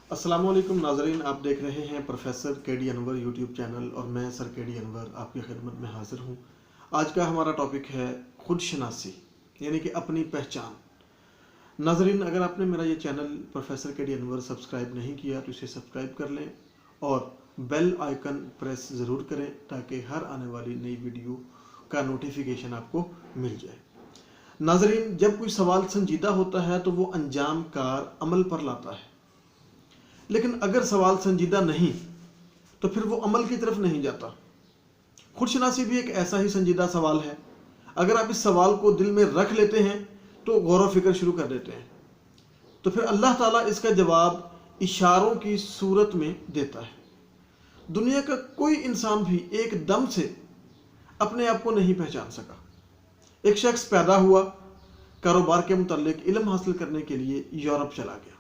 अस्सलाम वालेकुम नाज़रीन, आप देख रहे हैं प्रोफेसर के डी अनवर यूट्यूब चैनल और मैं सर के डी अनवर आपकी खिदमत में हाज़िर हूँ। आज का हमारा टॉपिक है खुद शनासी, यानी कि अपनी पहचान। नाज़रीन, अगर आपने मेरा ये चैनल प्रोफेसर के डी अनवर सब्सक्राइब नहीं किया तो इसे सब्सक्राइब कर लें और बेल आइकन प्रेस ज़रूर करें ताकि हर आने वाली नई वीडियो का नोटिफिकेशन आपको मिल जाए। नाज़रीन, जब कोई सवाल संजीदा होता है तो वो अंजाम कार अमल पर लाता है, लेकिन अगर सवाल संजीदा नहीं तो फिर वो अमल की तरफ नहीं जाता। खुदशनासी भी एक ऐसा ही संजीदा सवाल है। अगर आप इस सवाल को दिल में रख लेते हैं तो गौर व फिक्र शुरू कर देते हैं, तो फिर अल्लाह ताला इसका जवाब इशारों की सूरत में देता है। दुनिया का कोई इंसान भी एक दम से अपने आप को नहीं पहचान सका। एक शख्स पैदा हुआ, कारोबार के मुतालिक इल्म हासिल करने के लिए यूरोप चला गया,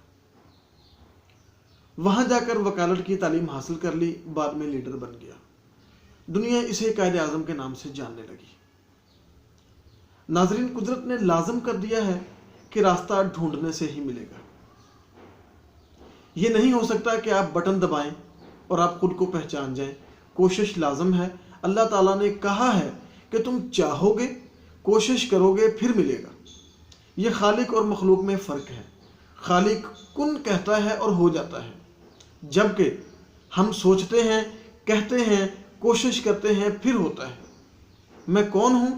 वहां जाकर वकालत की तालीम हासिल कर ली, बाद में लीडर बन गया। दुनिया इसे कायदे आजम के नाम से जानने लगी। नाजरीन, कुदरत ने लाजम कर दिया है कि रास्ता ढूंढने से ही मिलेगा। यह नहीं हो सकता कि आप बटन दबाएं और आप खुद को पहचान जाएं। कोशिश लाजम है। अल्लाह ताला ने कहा है कि तुम चाहोगे, कोशिश करोगे, फिर मिलेगा। यह खालिक और मखलूक में फ़र्क है। खालिक कुन कहता है और हो जाता है, जबकि हम सोचते हैं, कहते हैं, कोशिश करते हैं, फिर होता है। मैं कौन हूँ,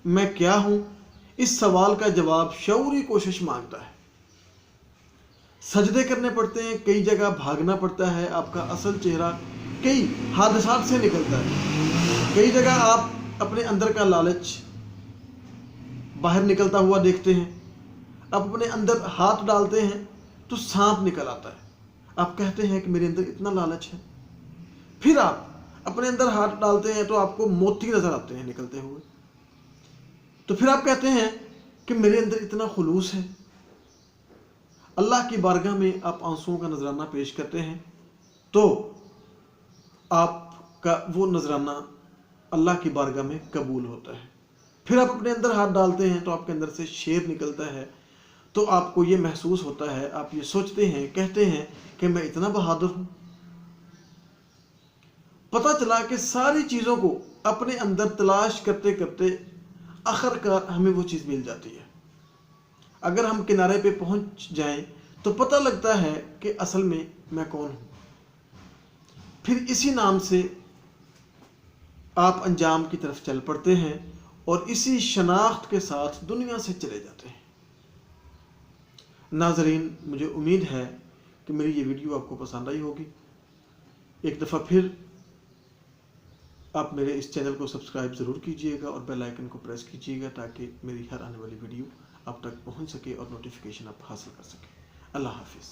मैं क्या हूँ, इस सवाल का जवाब शऊरी कोशिश मांगता है। सजदे करने पड़ते हैं, कई जगह भागना पड़ता है, आपका असल चेहरा कई हादसात से निकलता है। कई जगह आप अपने अंदर का लालच बाहर निकलता हुआ देखते हैं। आप अपने अंदर हाथ डालते हैं तो सांप निकल आता है। आप कहते हैं कि मेरे अंदर इतना लालच है। फिर आप अपने अंदर हाथ डालते हैं तो आपको मोती नजर आते हैं निकलते हुए। तो फिर आप कहते हैं कि मेरे अंदर इतना खुलूस है। अल्लाह की बारगाह में आप आंसुओं का नजराना पेश करते हैं तो आपका वो नजराना अल्लाह की बारगाह में कबूल होता है। फिर आप अपने अंदर हाथ डालते हैं तो आपके अंदर से शेर निकलता है, तो आपको ये महसूस होता है, आप ये सोचते हैं, कहते हैं कि मैं इतना बहादुर हूं। पता चला कि सारी चीज़ों को अपने अंदर तलाश करते करते आखिरकार हमें वो चीज़ मिल जाती है। अगर हम किनारे पे पहुंच जाएं तो पता लगता है कि असल में मैं कौन हूं। फिर इसी नाम से आप अंजाम की तरफ चल पड़ते हैं और इसी शनाख्त के साथ दुनिया से चले जाते हैं। नाजरीन, मुझे उम्मीद है कि मेरी ये वीडियो आपको पसंद आई होगी। एक दफ़ा फिर आप मेरे इस चैनल को सब्सक्राइब ज़रूर कीजिएगा और बेल आइकन को प्रेस कीजिएगा ताकि मेरी हर आने वाली वीडियो आप तक पहुंच सके और नोटिफिकेशन आप हासिल कर सकें। अल्लाह हाफिज़।